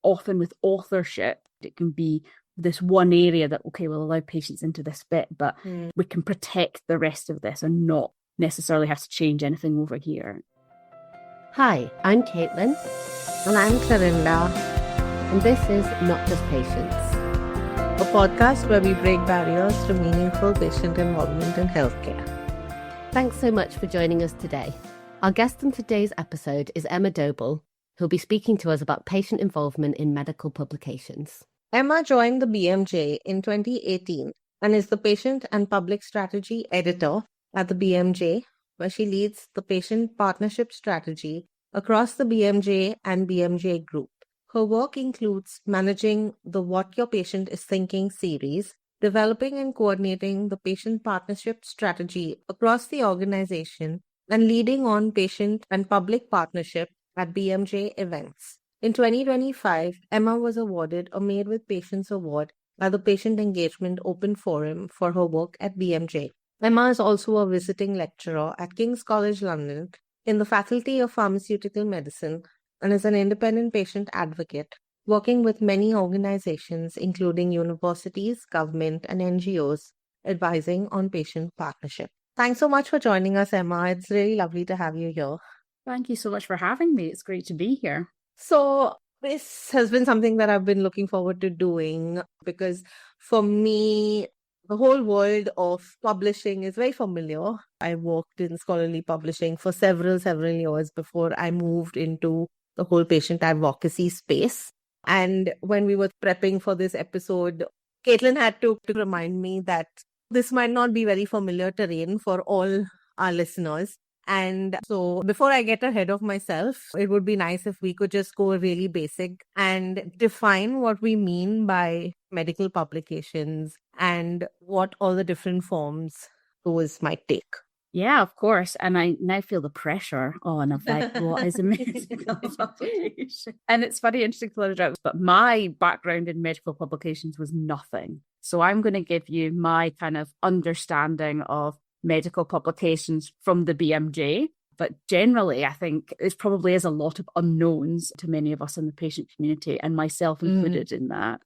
often with authorship, it can be this one area that, okay, we'll allow patients into this bit, but we can protect the rest of this and not necessarily have to change anything over here. Hi, I'm Caitlin. And I'm Clarinda. And this is Not Just Patients, a podcast where we break barriers to meaningful patient involvement in healthcare. Thanks so much for joining us today. Our guest on today's episode is Emma Doble, who'll be speaking to us about patient involvement in medical publications. Emma joined the BMJ in 2018 and is the Patient and Public Strategy Editor at the BMJ, where she leads the patient partnership strategy across the BMJ and BMJ Group. Her work includes managing the What Your Patient is Thinking series, developing and coordinating the patient partnership strategy across the organization, and leading on patient and public partnership at BMJ events. In 2025, Emma was awarded a Made with Patients Award by the Patient Engagement Open Forum for her work at BMJ. Emma is also a visiting lecturer at King's College London in the Faculty of Pharmaceutical Medicine and is an independent patient advocate, working with many organizations, including universities, government, and NGOs, advising on patient partnership. Thanks so much for joining us, Emma. It's really lovely to have you here. Thank you so much for having me. It's great to be here. So this has been something that I've been looking forward to doing because for me, the whole world of publishing is very familiar. I worked in scholarly publishing for several years before I moved into the whole patient advocacy space. And when we were prepping for this episode, Caitlin had to remind me that this might not be very familiar terrain for all our listeners. And so before I get ahead of myself, it would be nice if we could just go really basic and define what we mean by medical publications and what all the different forms those might take. Yeah, of course. And I now feel the pressure on of like, what is a medical publication? And it's funny, interesting to learn, but my background in medical publications was nothing. So I'm going to give you my kind of understanding of medical publications from the BMJ. But generally, I think there probably is a lot of unknowns to many of us in the patient community, and myself included in that.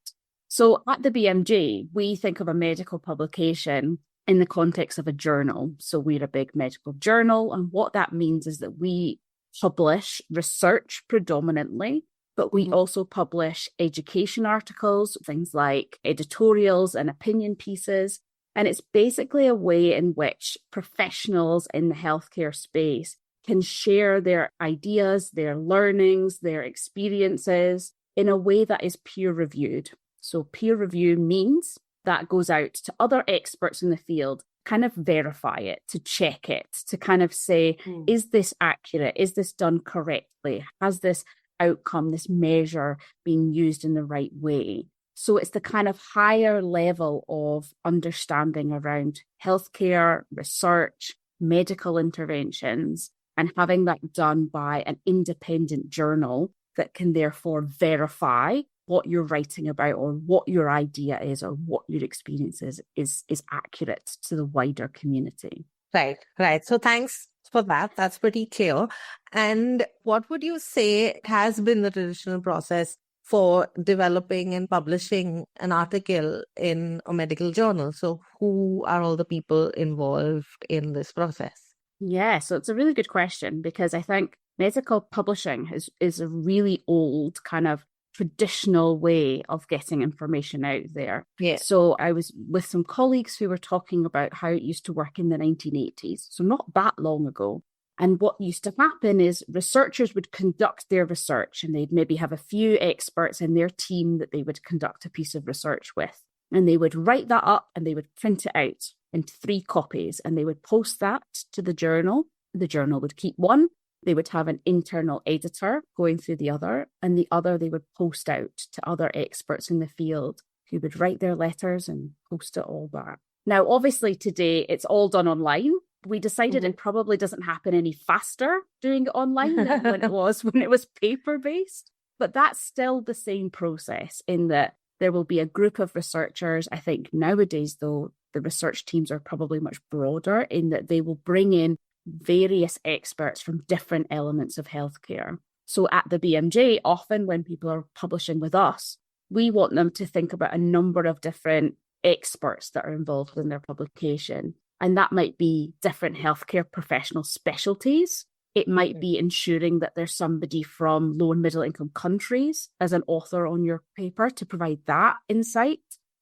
So at the BMJ, we think of a medical publication in the context of a journal. So we're a big medical journal. And what that means is that we publish research predominantly, but we also publish education articles, things like editorials and opinion pieces. And it's basically a way in which professionals in the healthcare space can share their ideas, their learnings, their experiences in a way that is peer reviewed. So peer review means that goes out to other experts in the field, kind of verify it, to check it, to kind of say, is this accurate? Is this done correctly? Has this outcome, this measure being used in the right way? So it's the kind of higher level of understanding around healthcare, research, medical interventions, and having that done by an independent journal that can therefore verify what you're writing about or what your idea is or what your experience is accurate to the wider community. Right. So thanks for that. That's pretty clear. And what would you say has been the traditional process for developing and publishing an article in a medical journal? So who are all the people involved in this process? Yeah, so it's a really good question because I think medical publishing is a really old kind of traditional way of getting information out there. Yeah. So I was with some colleagues who were talking about how it used to work in the 1980s, so not that long ago. And what used to happen is researchers would conduct their research and they'd maybe have a few experts in their team that they would conduct a piece of research with. And they would write that up and they would print it out into 3 copies and they would post that to the journal. The journal would keep one. They would have an internal editor going through the other, and the other they would post out to other experts in the field who would write their letters and post it all back. Now, obviously today it's all done online. We decided it probably doesn't happen any faster doing it online than when it was paper-based. But that's still the same process in that there will be a group of researchers. I think nowadays, though, the research teams are probably much broader in that they will bring in various experts from different elements of healthcare. So at the BMJ, often when people are publishing with us, we want them to think about a number of different experts that are involved in their publication. And that might be different healthcare professional specialties. It might be ensuring that there's somebody from low and middle income countries as an author on your paper to provide that insight.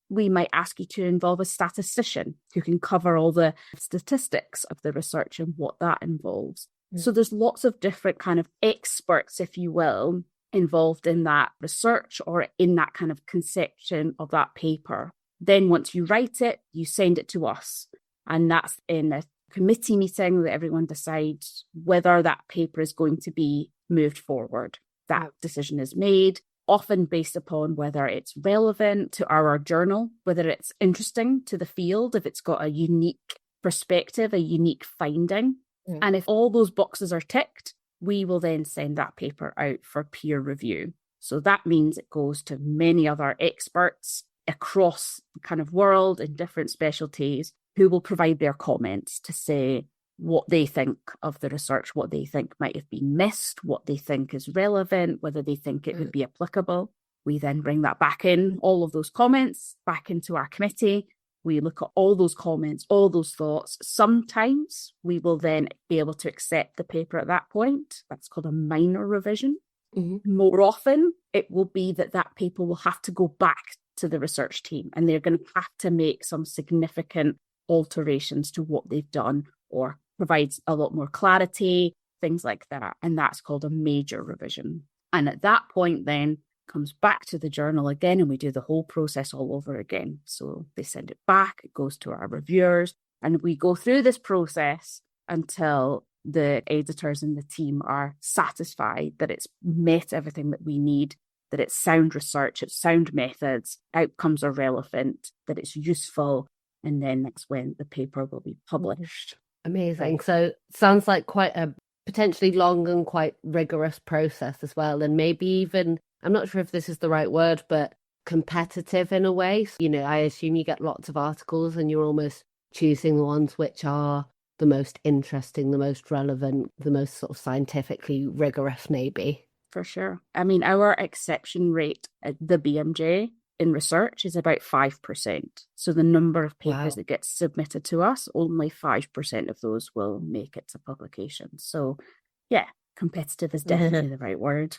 We might ask you to involve a statistician who can cover all the statistics of the research and what that involves. So there's lots of different kind of experts, if you will, involved in that research or in that kind of conception of that paper. Then once you write it, you send it to us. And that's in a committee meeting that everyone decides whether that paper is going to be moved forward. That decision is made, often based upon whether it's relevant to our journal, whether it's interesting to the field, if it's got a unique perspective, a unique finding. And if all those boxes are ticked, we will then send that paper out for peer review. So that means it goes to many other experts across the kind of world in different specialties who will provide their comments to say what they think of the research, what they think might have been missed, what they think is relevant, whether they think it would be applicable. We then bring that back in, all of those comments back into our committee. We look at all those comments, all those thoughts. Sometimes we will then be able to accept the paper at that point. That's called a minor revision. More often, it will be that that paper will have to go back to the research team and they're going to have to make some significant alterations to what they've done or provides a lot more clarity, things like that. And that's called a major revision. And at that point, then comes back to the journal again and we do the whole process all over again. So they send it back, it goes to our reviewers, and we go through this process until the editors and the team are satisfied that it's met everything that we need, that it's sound research, it's sound methods, outcomes are relevant, that it's useful, and then that's when the paper will be published. Amazing. So sounds like quite a potentially long and quite rigorous process as well, and maybe even, I'm not sure if this is the right word, but competitive in a way. So, I assume you get lots of articles and you're almost choosing the ones which are the most interesting, the most relevant, the most sort of scientifically rigorous, maybe. For sure. I mean, our exception rate at the BMJ in research is about 5%. So the number of papers that get submitted to us, only 5% of those will make it to publication. So yeah, competitive is definitely the right word.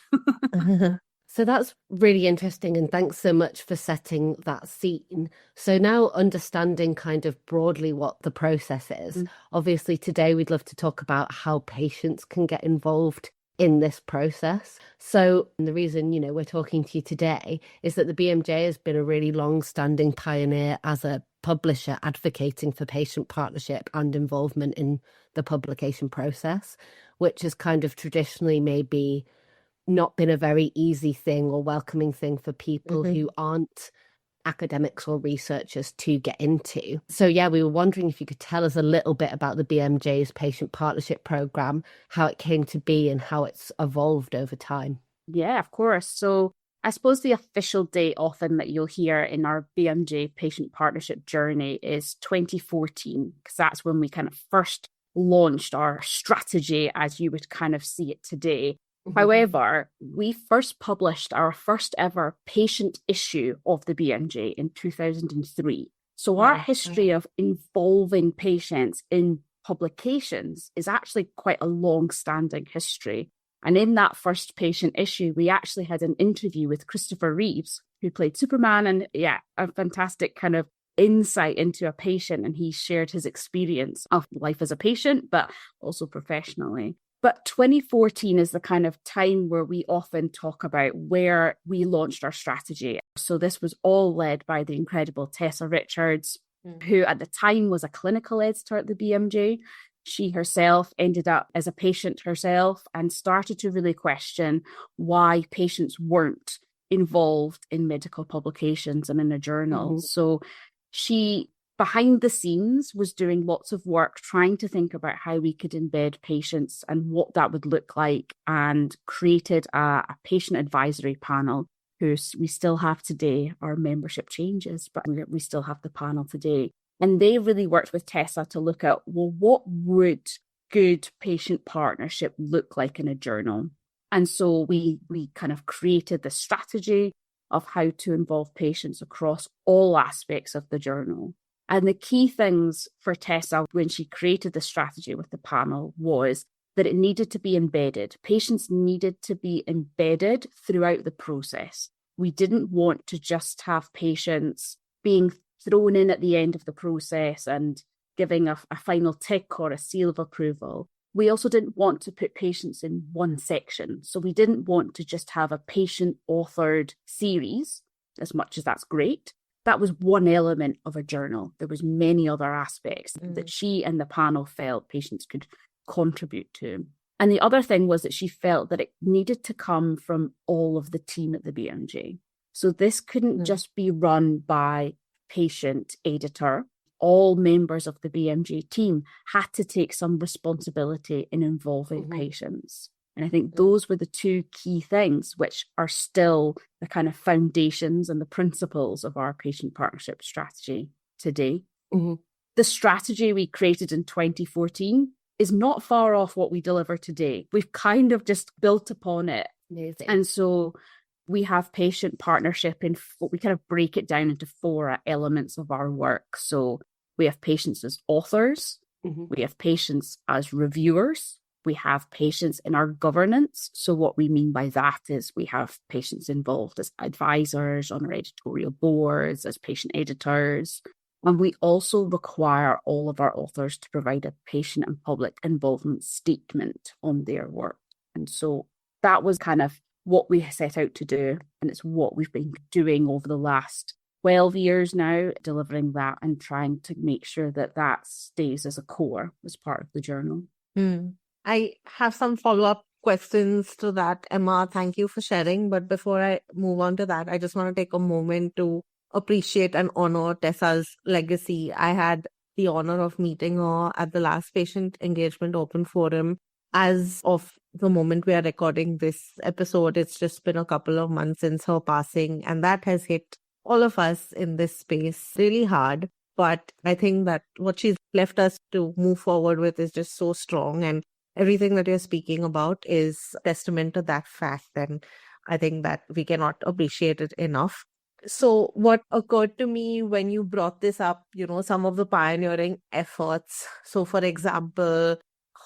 So that's really interesting, and thanks so much for setting that scene. So now understanding kind of broadly what the process is, obviously today we'd love to talk about how patients can get involved in this process. So the reason, we're talking to you today is that the BMJ has been a really long-standing pioneer as a publisher advocating for patient partnership and involvement in the publication process, which has kind of traditionally maybe not been a very easy thing or welcoming thing for people who aren't academics or researchers to get into. So yeah, we were wondering if you could tell us a little bit about the BMJ's patient partnership program, how it came to be and how it's evolved over time. Yeah, of course. So I suppose the official date often that you'll hear in our BMJ patient partnership journey is 2014, because that's when we kind of first launched our strategy as you would kind of see it today. However, we first published our first ever patient issue of the BMJ in 2003. So our history of involving patients in publications is actually quite a long-standing history. And in that first patient issue, we actually had an interview with Christopher Reeves, who played Superman, and a fantastic kind of insight into a patient. And he shared his experience of life as a patient, but also professionally. But 2014 is the kind of time where we often talk about where we launched our strategy. So this was all led by the incredible Tessa Richards, who at the time was a clinical editor at the BMJ. She herself ended up as a patient herself and started to really question why patients weren't involved in medical publications and in a journal. So she, behind the scenes, was doing lots of work trying to think about how we could embed patients and what that would look like, and created a patient advisory panel who we still have today. Our membership changes, but we still have the panel today. And they really worked with Tessa to look at, well, what would good patient partnership look like in a journal? And so we kind of created the strategy of how to involve patients across all aspects of the journal. And the key things for Tessa when she created the strategy with the panel was that it needed to be embedded. Patients needed to be embedded throughout the process. We didn't want to just have patients being thrown in at the end of the process and giving a final tick or a seal of approval. We also didn't want to put patients in one section. So we didn't want to just have a patient-authored series, as much as that's great. That was one element of a journal. There was many other aspects that she and the panel felt patients could contribute to. And the other thing was that she felt that it needed to come from all of the team at the BMJ. So this couldn't just be run by patient editor. All members of the BMJ team had to take some responsibility in involving patients. And I think those were the two key things, which are still the kind of foundations and the principles of our patient partnership strategy today. The strategy we created in 2014 is not far off what we deliver today. We've kind of just built upon it. Amazing. And so we have patient partnership in, we kind of break it down into 4 elements of our work. So we have patients as authors, we have patients as reviewers, we have patients in our governance. So what we mean by that is we have patients involved as advisors on our editorial boards, as patient editors. And we also require all of our authors to provide a patient and public involvement statement on their work. And so that was kind of what we set out to do. And it's what we've been doing over the last 12 years now, delivering that and trying to make sure that that stays as a core, as part of the journal. I have some follow-up questions to that, Emma. Thank you for sharing. But before I move on to that, I just want to take a moment to appreciate and honor Tessa's legacy. I had the honor of meeting her at the last Patient Engagement Open Forum. As of the moment we are recording this episode, it's just been a couple of months since her passing, and that has hit all of us in this space really hard. But I think that what she's left us to move forward with is just so strong, and everything that you're speaking about is testament to that fact. And I think that we cannot appreciate it enough. So what occurred to me when you brought this up, some of the pioneering efforts. So for example,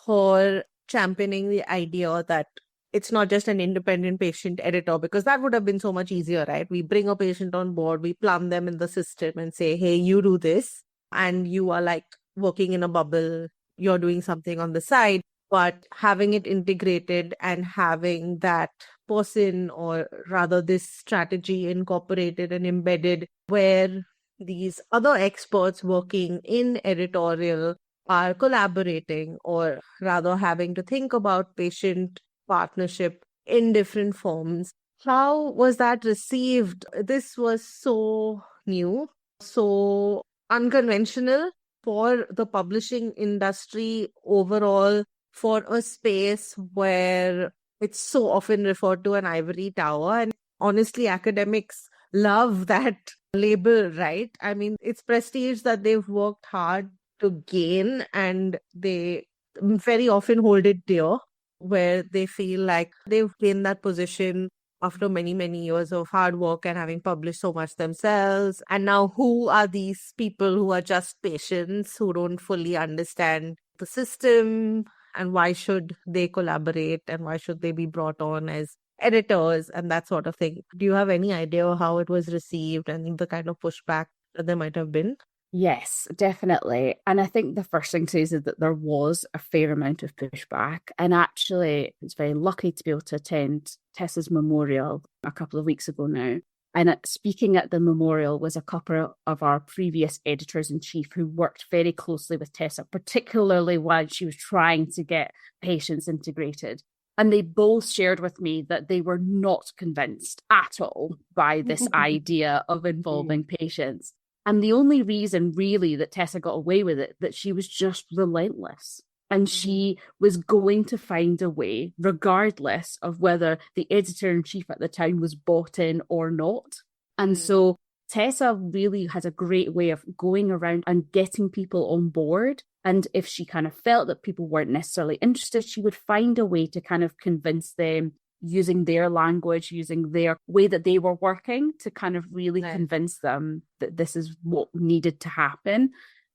her championing the idea that it's not just an independent patient editor, because that would have been so much easier, right? We bring a patient on board, we plumb them in the system and say, hey, you do this. And you are like working in a bubble, you're doing something on the side. But having it integrated and having that person, or rather this strategy, incorporated and embedded, where these other experts working in editorial are collaborating, or rather having to think about patient partnership in different forms. How was that received? This was so new, so unconventional for the publishing industry overall, for a space where it's so often referred to an ivory tower. And honestly, academics love that label, right? I mean, it's prestige that they've worked hard to gain, and they very often hold it dear, where they feel like they've gained that position after many, many years of hard work and having published so much themselves. And now who are these people who are just patients, who don't fully understand the system? And why should they collaborate, and why should they be brought on as editors and that sort of thing? Do you have any idea how it was received and the kind of pushback that there might have been? Yes, definitely. And I think the first thing to say is that there was a fair amount of pushback. And actually, I was very lucky to be able to attend Tessa's memorial a couple of weeks ago now. And speaking at the memorial was a couple of our previous editors-in-chief who worked very closely with Tessa, particularly while she was trying to get patients integrated. And they both shared with me that they were not convinced at all by this idea of involving patients. And the only reason really that Tessa got away with it, that she was just relentless. And she was going to find a way, regardless of whether the editor-in-chief at the time was bought in or not. And so Tessa really has a great way of going around and getting people on board. And if she kind of felt that people weren't necessarily interested, she would find a way to kind of convince them using their language, using their way that they were working to kind of really Right. convince them that this is what needed to happen.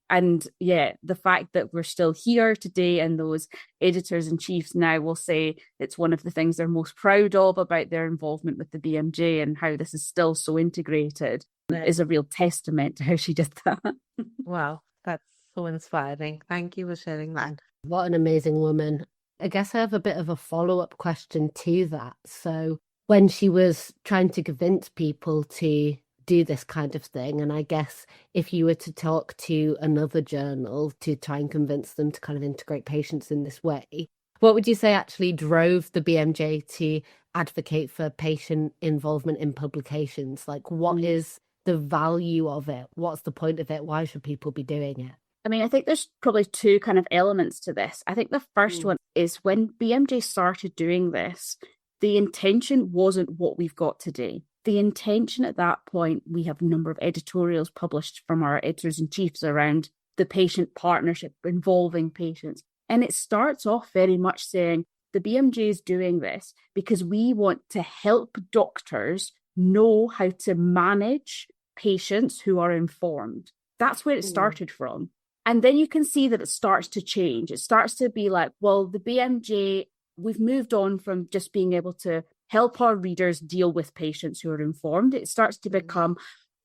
And yeah, the fact that we're still here today and those editors in chiefs now will say it's one of the things they're most proud of about their involvement with the BMJ and how this is still so integrated is a real testament to how she did that. Wow, that's so inspiring. Thank you for sharing that. What an amazing woman. I guess I have a bit of a follow-up question to that. So when she was trying to convince people to do this kind of thing, and I guess if you were to talk to another journal to try and convince them to kind of integrate patients in this way, what would you say actually drove the BMJ to advocate for patient involvement in publications? Like, what is the value of it? What's the point of it? Why should people be doing it? I mean, I think there's probably two kind of elements to this. I think the first one is when BMJ started doing this, the intention wasn't what we've got today. The intention at that point, we have a number of editorials published from our editors-in-chiefs around the patient partnership involving patients. And it starts off very much saying the BMJ is doing this because we want to help doctors know how to manage patients who are informed. That's where it started from. And then you can see that it starts to change. It starts to be like, well, the BMJ, we've moved on from just being able to help our readers deal with patients who are informed. It starts to become,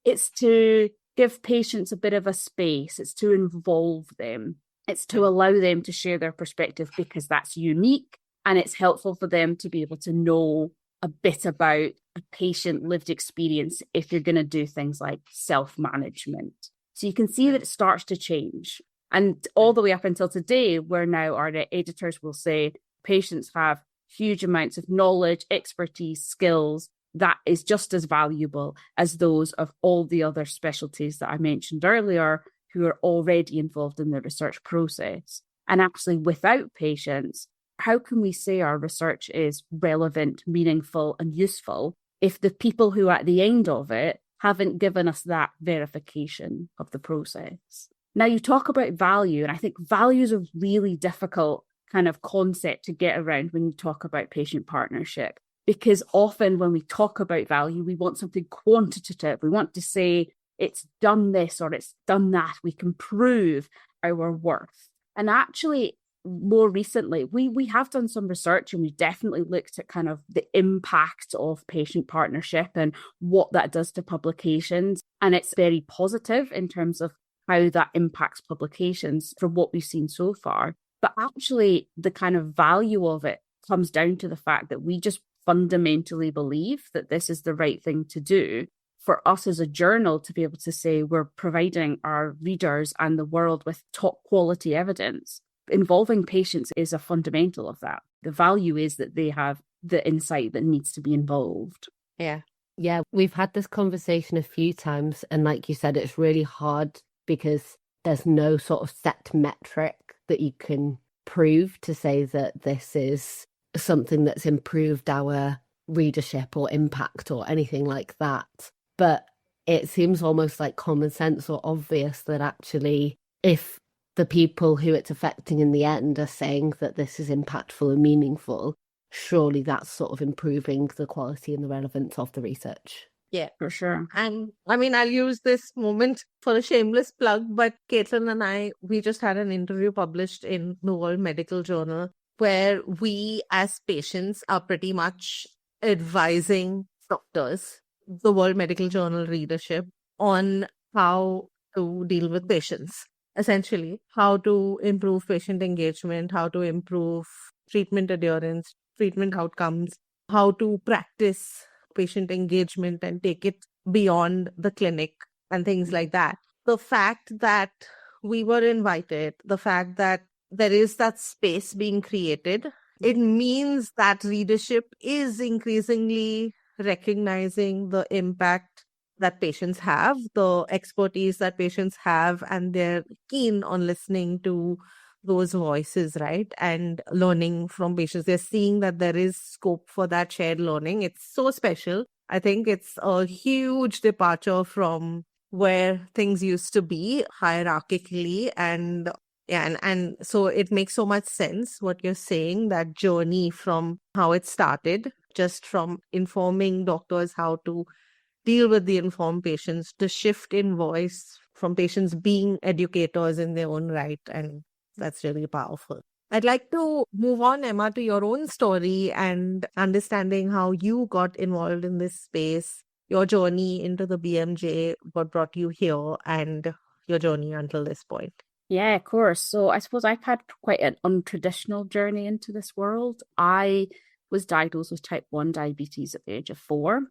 it's to give patients a bit of a space. It's to involve them. It's to allow them to share their perspective because that's unique. And it's helpful for them to be able to know a bit about a patient lived experience if you're going to do things like self-management. So you can see that it starts to change. And all the way up until today, where now our editors will say patients have huge amounts of knowledge, expertise, skills that is just as valuable as those of all the other specialties that I mentioned earlier who are already involved in the research process. And actually, without patients, how can we say our research is relevant, meaningful, and useful if the people who are at the end of it haven't given us that verification of the process? Now, you talk about value, and I think value is a really difficult kind of concept to get around when you talk about patient partnership, because often when we talk about value, we want something quantitative. We want to say it's done this or it's done that. We can prove our worth. And actually, more recently, we have done some research and we definitely looked at kind of the impact of patient partnership and what that does to publications. And it's very positive in terms of how that impacts publications from what we've seen so far. But actually, the kind of value of it comes down to the fact that we just fundamentally believe that this is the right thing to do for us as a journal to be able to say we're providing our readers and the world with top quality evidence. Involving patients is a fundamental of that. The value is that they have the insight that needs to be involved. Yeah. Yeah, we've had this conversation a few times. And like you said, it's really hard because there's no sort of set metric that you can prove to say that this is something that's improved our readership or impact or anything like that. But it seems almost like common sense or obvious that actually if the people who it's affecting in the end are saying that this is impactful and meaningful, surely that's sort of improving the quality and the relevance of the research. Yeah, for sure. And I mean, I'll use this moment for a shameless plug, but Caitlin and we just had an interview published in the World Medical Journal where we as patients are pretty much advising doctors, the World Medical Journal readership, on how to deal with patients. Essentially, how to improve patient engagement, how to improve treatment adherence, treatment outcomes, how to practice patient engagement and take it beyond the clinic and things like that. The fact that we were invited, the fact that there is that space being created, it means that readership is increasingly recognizing the impact that patients have, the expertise that patients have, and they're keen on listening to those voices, right? And learning from patients. They're seeing that there is scope for that shared learning. It's so special. I think it's a huge departure from where things used to be hierarchically. And so it makes so much sense what you're saying, that journey from how it started just from informing doctors how to deal with the informed patients, the shift in voice from patients being educators in their own right. And that's really powerful. I'd like to move on, Emma, to your own story and understanding how you got involved in this space, your journey into the BMJ, what brought you here, and your journey until this point. Yeah, of course. So I suppose I've had quite an untraditional journey into this world. I was diagnosed with type 1 diabetes at the age of 4.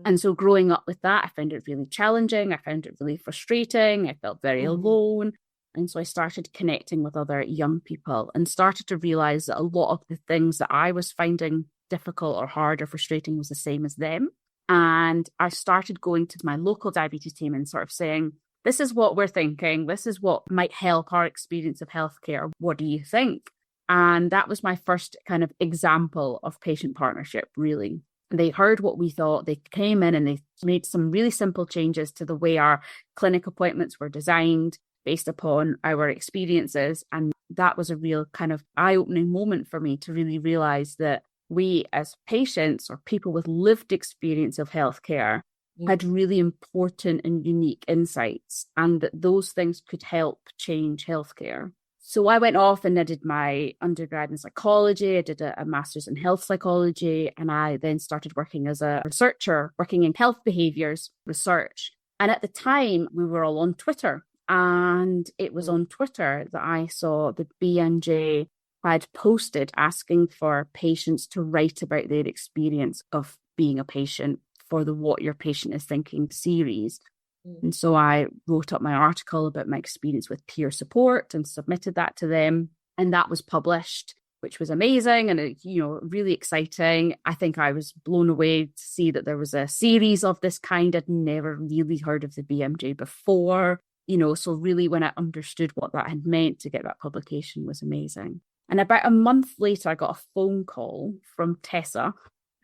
And so growing up with that, I found it really challenging. I found it really frustrating. I felt very alone. And so I started connecting with other young people and started to realize that a lot of the things that I was finding difficult or hard or frustrating was the same as them. And I started going to my local diabetes team and sort of saying, this is what we're thinking. This is what might help our experience of healthcare. What do you think? And that was my first kind of example of patient partnership, really. They heard what we thought. They came in and they made some really simple changes to the way our clinic appointments were designed based upon our experiences. And that was a real kind of eye-opening moment for me to really realize that we as patients or people with lived experience of healthcare had really important and unique insights, and that those things could help change healthcare. So I went off and I did my undergrad in psychology. I did a master's in health psychology. And I then started working as a researcher, working in health behaviors research. And at the time, we were all on Twitter. And it was on Twitter that I saw the BMJ had posted asking for patients to write about their experience of being a patient for the What Your Patient Is Thinking series. And so I wrote up my article about my experience with peer support and submitted that to them. And that was published, which was amazing and, really exciting. I think I was blown away to see that there was a series of this kind. I'd never really heard of the BMJ before, so really when I understood what that had meant to get that publication was amazing. And about a month later, I got a phone call from Tessa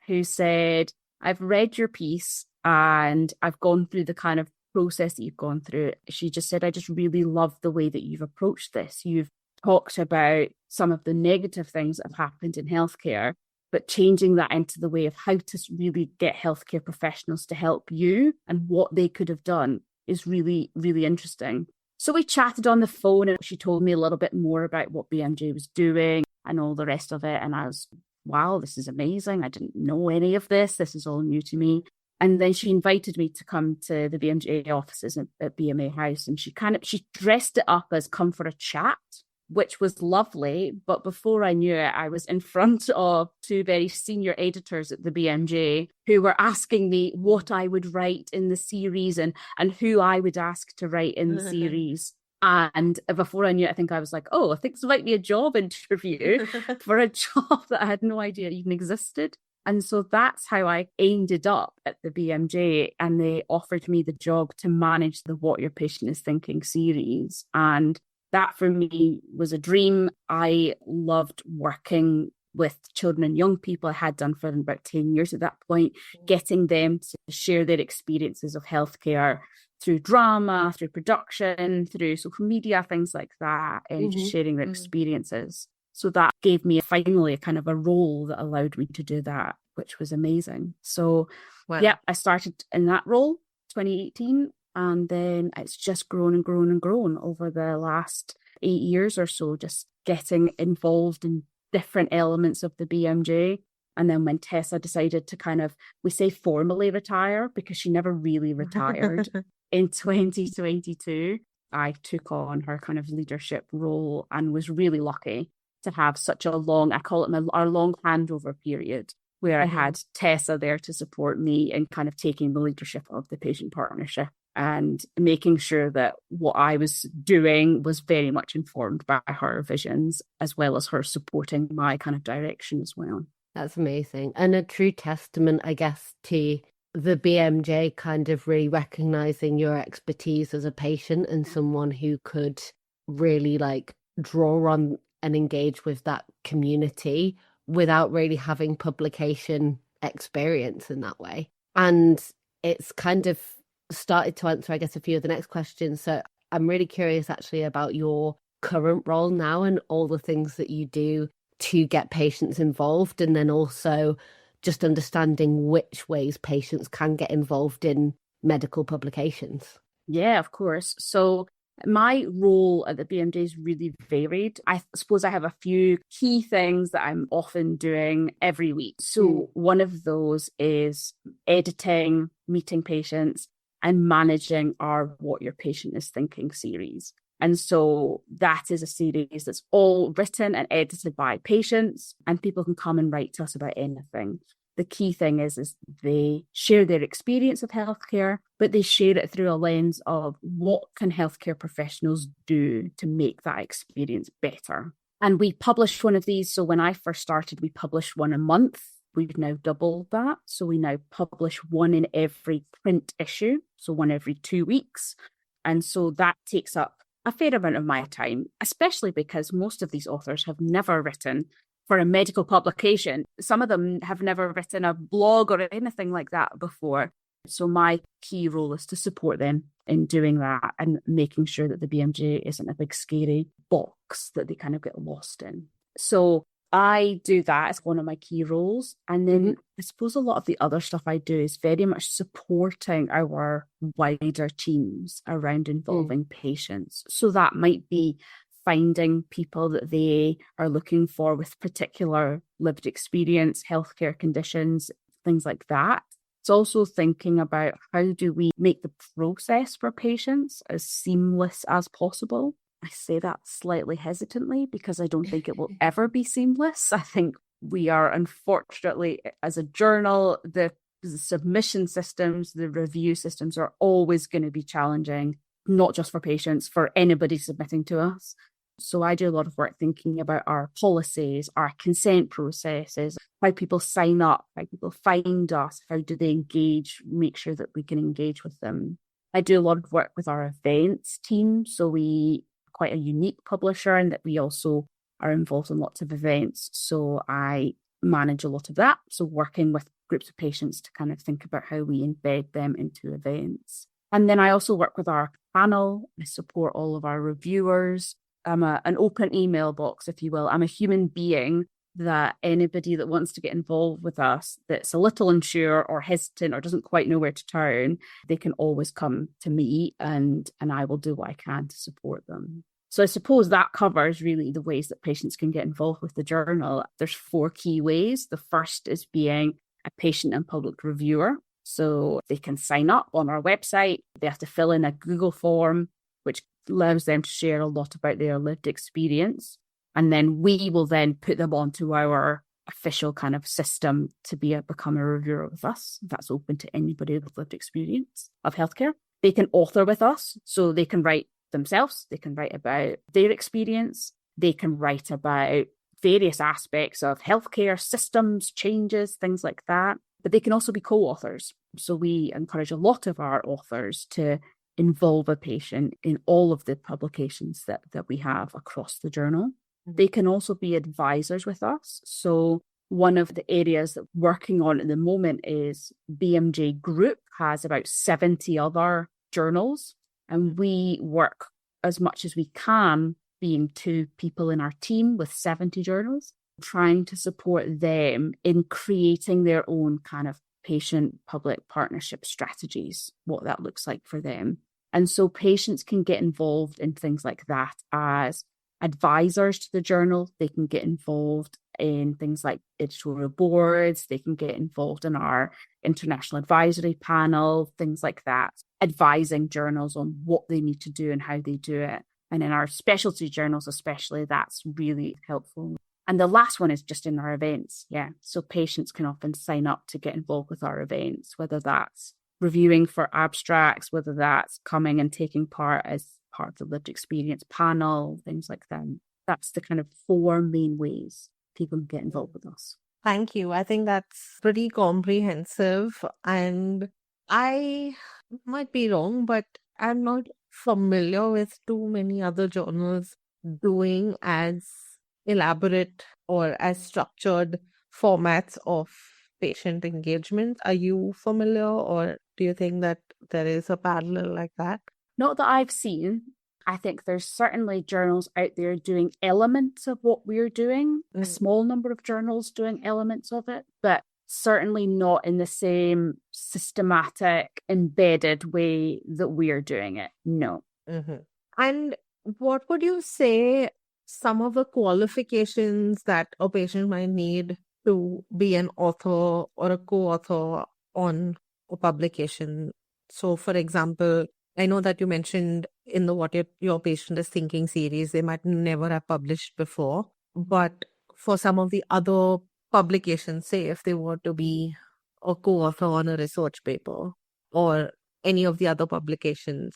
who said, I've read your piece and I've gone through the kind of process that you've gone through. She just said, I just really love the way that you've approached this. You've talked about some of the negative things that have happened in healthcare, but changing that into the way of how to really get healthcare professionals to help you and what they could have done is really, really interesting. So we chatted on the phone and she told me a little bit more about what BMJ was doing and all the rest of it. And I was, wow, this is amazing. I didn't know any of this. This is all new to me. And then she invited me to come to the BMJ offices at BMA House. And she dressed it up as come for a chat, which was lovely. But before I knew it, I was in front of 2 very senior editors at the BMJ who were asking me what I would write in the series and who I would ask to write in the series. And before I knew it, I think I was like, oh, I think this might be a job interview for a job that I had no idea even existed. And so that's how I ended up at the BMJ, and they offered me the job to manage the What Your Patient Is Thinking series. And that for me was a dream. I loved working with children and young people. I had done for about 10 years at that point, getting them to share their experiences of healthcare through drama, through production, through social media, things like that, and just sharing their experiences. So that gave me finally a kind of a role that allowed me to do that, which was amazing. So yeah, I started in that role 2018, and then it's just grown and grown and grown over the last 8 years or so, just getting involved in different elements of the BMJ. And then when Tessa decided to kind of, we say formally retire, because she never really retired, in 2022, I took on her kind of leadership role and was really lucky to have such a long, I call it our long handover period, where I had Tessa there to support me in kind of taking the leadership of the patient partnership and making sure that what I was doing was very much informed by her visions, as well as her supporting my kind of direction as well. That's amazing. And a true testament, I guess, to the BMJ kind of really recognizing your expertise as a patient and someone who could really draw on and engage with that community without really having publication experience in that way. And it's kind of started to answer, I guess, a few of the next questions. So I'm really curious actually about your current role now and all the things that you do to get patients involved, and then also just understanding which ways patients can get involved in medical publications? Yeah, of course. So my role at the BMJ is really varied. I suppose I have a few key things that I'm often doing every week. So one of those is editing, meeting patients, and managing our What Your Patient Is Thinking series. And so that is a series that's all written and edited by patients, and people can come and write to us about anything. The key thing is they share their experience of healthcare, but they share it through a lens of what can healthcare professionals do to make that experience better. And we publish one of these. So when I first started, we published one a month. We've now doubled that. So we now publish one in every print issue, so one every 2 weeks. And so that takes up a fair amount of my time, especially because most of these authors have never written for a medical publication. Some of them have never written a blog or anything like that before. So my key role is to support them in doing that and making sure that the BMJ isn't a big scary box that they kind of get lost in. So I do that as one of my key roles. And then I suppose a lot of the other stuff I do is very much supporting our wider teams around involving patients. So that might be finding people that they are looking for with particular lived experience, healthcare conditions, things like that. It's also thinking about how do we make the process for patients as seamless as possible. I say that slightly hesitantly because I don't think it will ever be seamless. I think we are, unfortunately, as a journal, the submission systems, the review systems are always going to be challenging, not just for patients, for anybody submitting to us. So I do a lot of work thinking about our policies, our consent processes, how people sign up, how people find us, how do they engage, make sure that we can engage with them. I do a lot of work with our events team. So we are quite a unique publisher in that we also are involved in lots of events. So I manage a lot of that. So working with groups of patients to kind of think about how we embed them into events. And then I also work with our panel. I support all of our reviewers. I'm an open email box, if you will. I'm a human being that anybody that wants to get involved with us that's a little unsure or hesitant or doesn't quite know where to turn, they can always come to me and I will do what I can to support them. So I suppose that covers really the ways that patients can get involved with the journal. There's 4 key ways. The first is being a patient and public reviewer. So they can sign up on our website. They have to fill in a Google form, which allows them to share a lot about their lived experience. And then we will then put them onto our official kind of system to become a reviewer with us. That's open to anybody with lived experience of healthcare. They can author with us, so they can write themselves. They can write about their experience. They can write about various aspects of healthcare systems, changes, things like that. But they can also be co-authors. So we encourage a lot of our authors to involve a patient in all of the publications that we have across the journal. They can also be advisors with us. So one of the areas that we're working on at the moment is BMJ Group has about 70 other journals, and we work as much as we can, being 2 people in our team with 70 journals, trying to support them in creating their own kind of patient-public partnership strategies, what that looks like for them. And so patients can get involved in things like that as advisors to the journal. They can get involved in things like editorial boards. They can get involved in our international advisory panel, things like that, advising journals on what they need to do and how they do it. And in our specialty journals especially, that's really helpful. And the last one is just in our events. Yeah. So patients can often sign up to get involved with our events, whether that's reviewing for abstracts, whether that's coming and taking part as part of the lived experience panel, things like that. That's the kind of 4 main ways people can get involved with us. Thank you. I think that's pretty comprehensive. And I might be wrong, but I'm not familiar with too many other journals doing as elaborate or as structured formats of patient engagement. Are you familiar, or do you think that there is a parallel like that? Not that I've seen. I think there's certainly journals out there doing elements of what we're doing, a small number of journals doing elements of it, but certainly not in the same systematic, embedded way that we're doing it. No. Mm-hmm. And what would you say some of the qualifications that a patient might need to be an author or a co-author on a publication? So, for example, I know that you mentioned in the What Your Patient is Thinking series, they might never have published before. But for some of the other publications, say if they were to be a co-author on a research paper or any of the other publications,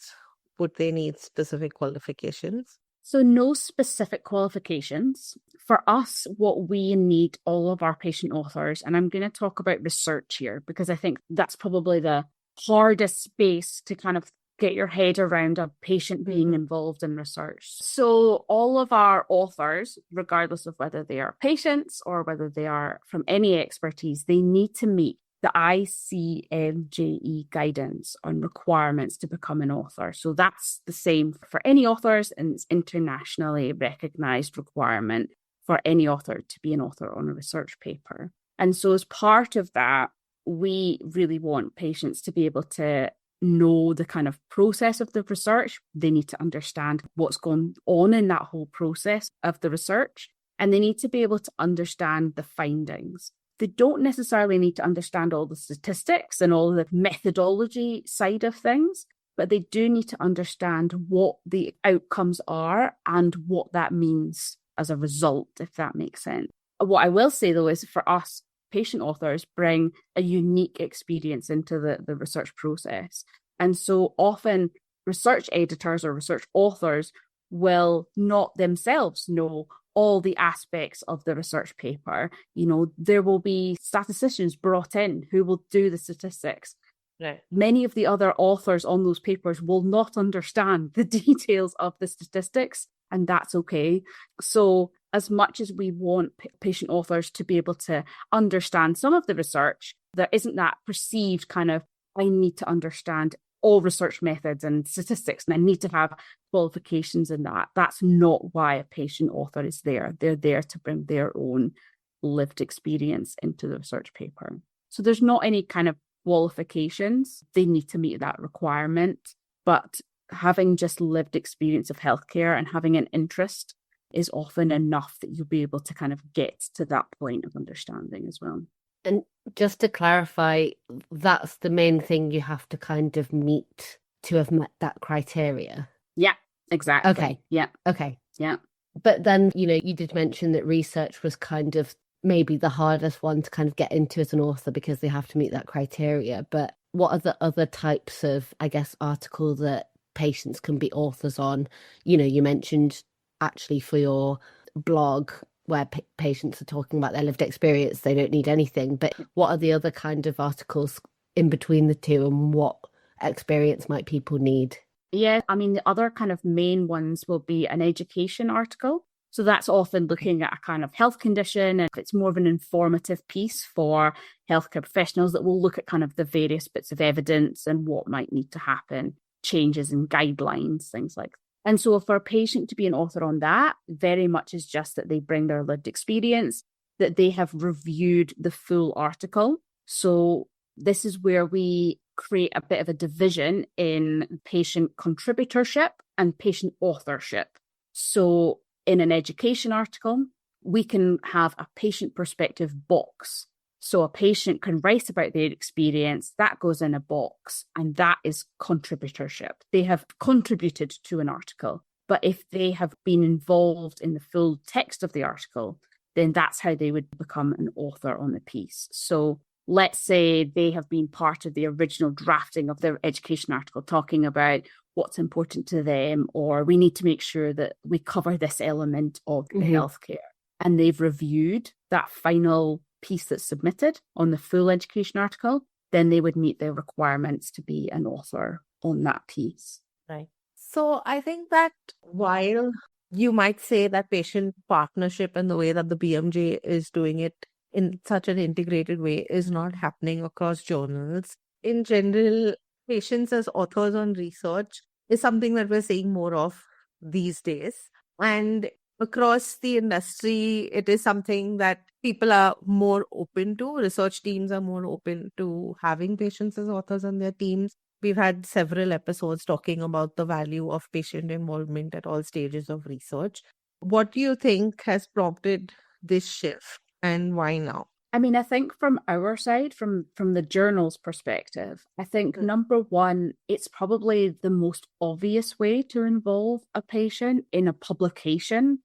would they need specific qualifications? So no specific qualifications. For us, what we need all of our patient authors, and I'm going to talk about research here because I think that's probably the hardest space to kind of get your head around a patient being involved in research. So all of our authors, regardless of whether they are patients or whether they are from any expertise, they need to meet the ICMJE guidance on requirements to become an author. So that's the same for any authors, and it's internationally recognized requirement for any author to be an author on a research paper. And so as part of that, we really want patients to be able to know the kind of process of the research. They need to understand what's going on in that whole process of the research, and they need to be able to understand the findings. They don't necessarily need to understand all the statistics and all the methodology side of things, but they do need to understand what the outcomes are and what that means as a result, if that makes sense. What I will say, though, is for us, patient authors bring a unique experience into the research process. And so often research editors or research authors will not themselves know all the aspects of the research paper. You know, there will be statisticians brought in who will do the statistics. Right. Many of the other authors on those papers will not understand the details of the statistics, and that's okay. So as much as we want patient authors to be able to understand some of the research, there isn't that perceived kind of, I need to understand all research methods and statistics, and I need to have qualifications in that. That's not why a patient author is there. They're there to bring their own lived experience into the research paper. So there's not any kind of qualifications. They need to meet that requirement, but having just lived experience of healthcare and having an interest is often enough that you'll be able to kind of get to that point of understanding as well. And just to clarify, that's the main thing you have to kind of meet to have met that criteria. Yeah, exactly. Okay. Yeah. Okay. Yeah. But then, you know, you did mention that research was kind of maybe the hardest one to kind of get into as an author because they have to meet that criteria. But what are the other types of, I guess, article that patients can be authors on? You know, you mentioned actually for your blog where patients are talking about their lived experience, they don't need anything. But what are the other kind of articles in between the two, and what experience might people need? Yeah, I mean, the other kind of main ones will be an education article. So that's often looking at a kind of health condition, and it's more of an informative piece for healthcare professionals that will look at kind of the various bits of evidence and what might need to happen, changes in guidelines, things like that. And so for a patient to be an author on that, very much is just that they bring their lived experience, that they have reviewed the full article. So this is where we create a bit of a division in patient contributorship and patient authorship. So in an education article, we can have a patient perspective box. So a patient can write about their experience, that goes in a box, and that is contributorship. They have contributed to an article. But if they have been involved in the full text of the article, then that's how they would become an author on the piece. So let's say they have been part of the original drafting of their education article, talking about what's important to them, or we need to make sure that we cover this element of the healthcare. And they've reviewed that final piece that's submitted on the full education article, then they would meet their requirements to be an author on that piece. Right. So I think that while you might say that patient partnership and the way that the BMJ is doing it in such an integrated way is not happening across journals, in general, patients as authors on research is something that we're seeing more of these days. And across the industry, it is something that people are more open to. Research teams are more open to having patients as authors on their teams. We've had several episodes talking about the value of patient involvement at all stages of research. What do you think has prompted this shift and why now? I mean, I think from our side, from the journal's perspective, I think number one, it's probably the most obvious way to involve a patient in a publication.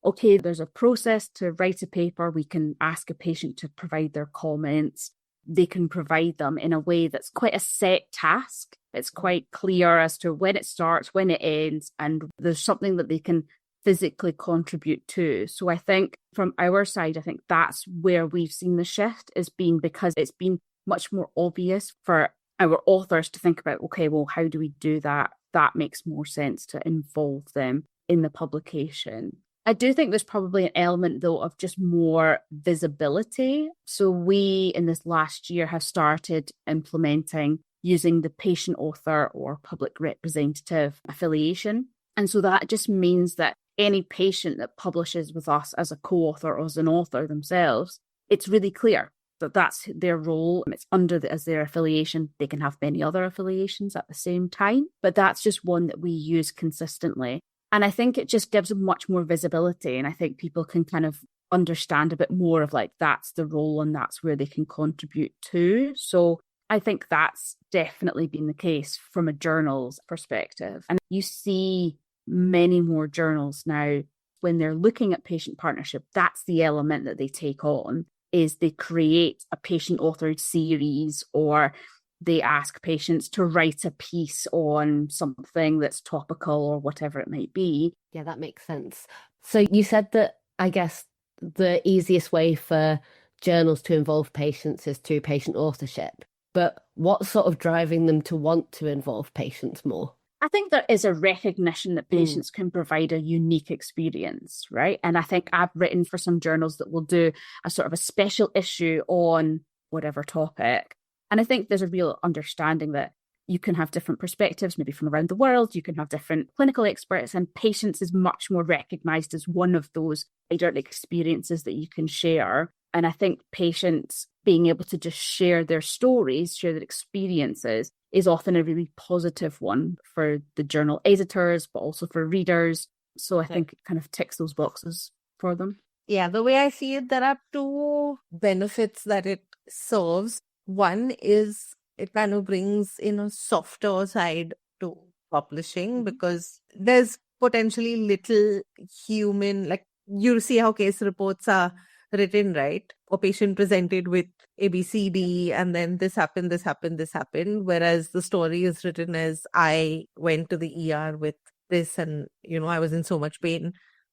Okay, there's a process to write a paper. We can ask a patient to provide their comments. They can provide them in a way that's quite a set task. It's quite clear as to when it starts, when it ends, and there's something that they can physically contribute to. So I think from our side, I think that's where we've seen the shift, is being because it's been much more obvious for our authors to think about, okay, well, how do we do that? That makes more sense to involve them in the publication. I do think there's probably an element, though, of just more visibility. So we, in this last year, have started implementing using the patient author or public representative affiliation. And so that just means that any patient that publishes with us as a co-author or as an author themselves, it's really clear that that's their role. It's under as their affiliation. They can have many other affiliations at the same time, but that's just one that we use consistently. And I think it just gives them much more visibility. And I think people can kind of understand a bit more of like, that's the role and that's where they can contribute to. So I think that's definitely been the case from a journal's perspective. And you see many more journals now, when they're looking at patient partnership, that's the element that they take on, is they create a patient authored series, or they ask patients to write a piece on something that's topical or whatever it might be. Yeah, that makes sense. So you said that, I guess, the easiest way for journals to involve patients is through patient authorship. But what's sort of driving them to want to involve patients more? I think there is a recognition that patients can provide a unique experience, right? And I think I've written for some journals that will do a sort of a special issue on whatever topic. And I think there's a real understanding that you can have different perspectives, maybe from around the world. You can have different clinical experts, and patients is much more recognized as one of those wider experiences that you can share. And I think patients being able to just share their stories, share their experiences, is often a really positive one for the journal editors, but also for readers. So I think it kind of ticks those boxes for them. Yeah, the way I see it, there are two benefits that it serves. One is it kind of brings in a softer side to publishing, because there's potentially little human, like you see how case reports are written, right? Or patient presented with ABCD, and then this happened, this happened, this happened. Whereas the story is written as, I went to the ER with this and, I was in so much pain.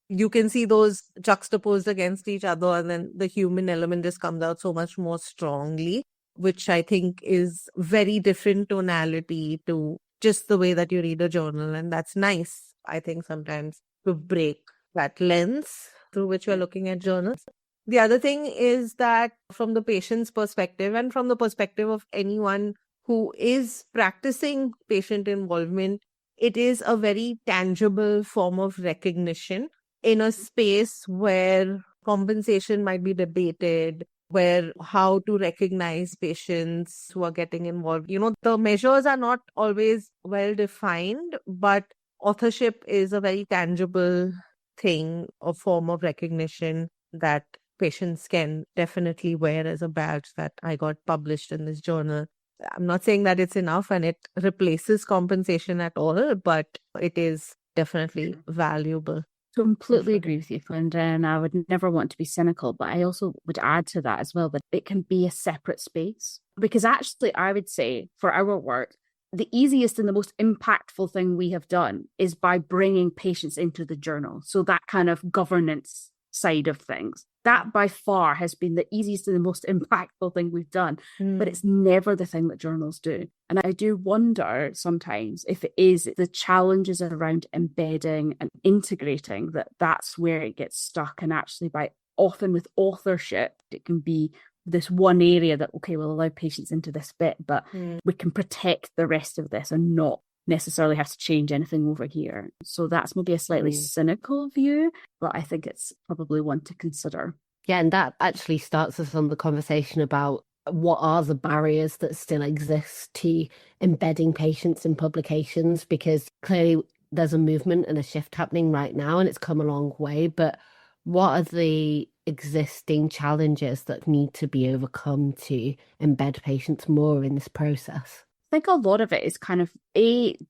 You can see those juxtaposed against each other, and then the human element just comes out so much more strongly, which I think is very different tonality to just the way that you read a journal. And that's nice, I think, sometimes to break that lens through which we're looking at journals. The other thing is that from the patient's perspective, and from the perspective of anyone who is practicing patient involvement, it is a very tangible form of recognition in a space where compensation might be debated, where how to recognize patients who are getting involved. The measures are not always well defined, but authorship is a very tangible thing, a form of recognition that patients can definitely wear as a badge, that I got published in this journal. I'm not saying that it's enough and it replaces compensation at all, but it is definitely valuable. Completely agree with you, Clarinda, and I would never want to be cynical, but I also would add to that as well that it can be a separate space. Because actually, I would say for our work, the easiest and the most impactful thing we have done is by bringing patients into the journal. So that kind of governance side of things, that by far has been the easiest and the most impactful thing we've done. But it's never the thing that journals do. And I do wonder sometimes if it is the challenges around embedding and integrating, that's where it gets stuck. And actually, often with authorship, it can be this one area that, okay, we'll allow patients into this bit, but we can protect the rest of this and not necessarily have to change anything over here. So that's maybe a slightly cynical view, but I think it's probably one to consider. Yeah, and that actually starts us on the conversation about what are the barriers that still exist to embedding patients in publications, because clearly there's a movement and a shift happening right now, and it's come a long way. But what are the existing challenges that need to be overcome to embed patients more in this process? I think a lot of it is kind of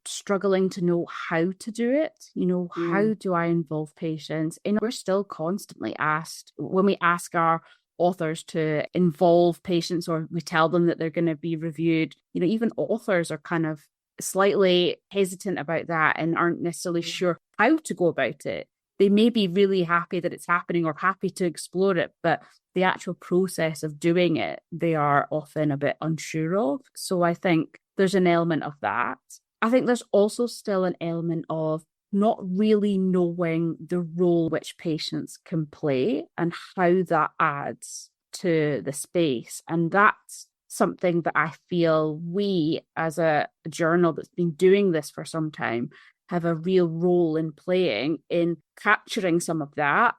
struggling to know how to do it. How do I involve patients? And we're still constantly asked, when we ask our authors to involve patients, or we tell them that they're going to be reviewed, even authors are kind of slightly hesitant about that and aren't necessarily sure how to go about it. They may be really happy that it's happening or happy to explore it, but the actual process of doing it, they are often a bit unsure of. So I think there's an element of that. I think there's also still an element of not really knowing the role which patients can play and how that adds to the space. And that's something that I feel we, as a journal that's been doing this for some time, have a real role in playing in capturing some of that,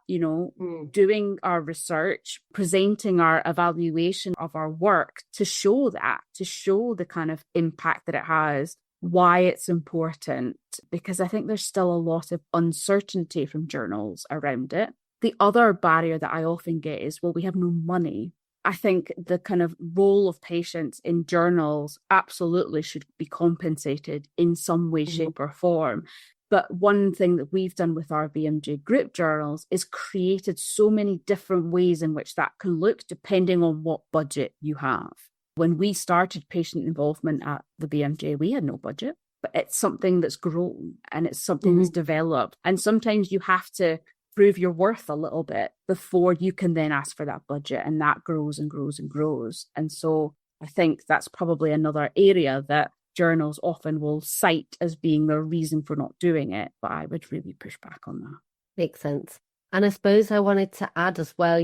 doing our research, presenting our evaluation of our work to show the kind of impact that it has, why it's important, because I think there's still a lot of uncertainty from journals around it. The other barrier that I often get is, well, we have no money. I think the kind of role of patients in journals absolutely should be compensated in some way, shape, or form. But one thing that we've done with our BMJ Group journals is created so many different ways in which that can look depending on what budget you have. When we started patient involvement at the BMJ, we had no budget, but it's something that's grown and it's something that's developed. And sometimes you have to prove your worth a little bit before you can then ask for that budget, and that grows and grows and grows. And so I think that's probably another area that journals often will cite as being their reason for not doing it, but I would really push back on that. Makes sense. And I suppose I wanted to add as well,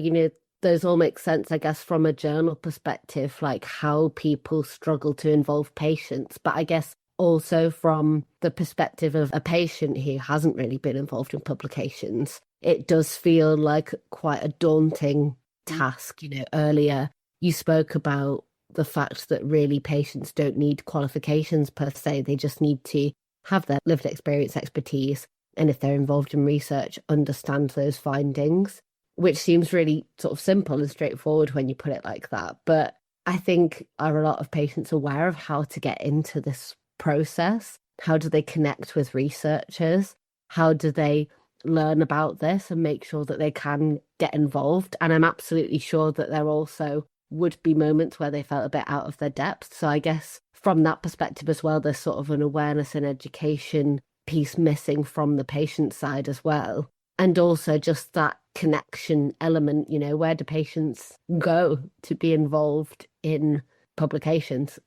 those all make sense, I guess, from a journal perspective, like how people struggle to involve patients, but I guess also from the perspective of a patient who hasn't really been involved in publications. It does feel like quite a daunting task. Earlier you spoke about the fact that really patients don't need qualifications per se. They just need to have their lived experience, expertise, and if they're involved in research, understand those findings, which seems really sort of simple and straightforward when you put it like that. But I think, are a lot of patients aware of how to get into this process? How do they connect with researchers? How do they learn about this and make sure that they can get involved? And I'm absolutely sure that there also would be moments where they felt a bit out of their depth. So I guess from that perspective as well, there's sort of an awareness and education piece missing from the patient side as well. And also just that connection element, where do patients go to be involved in publications?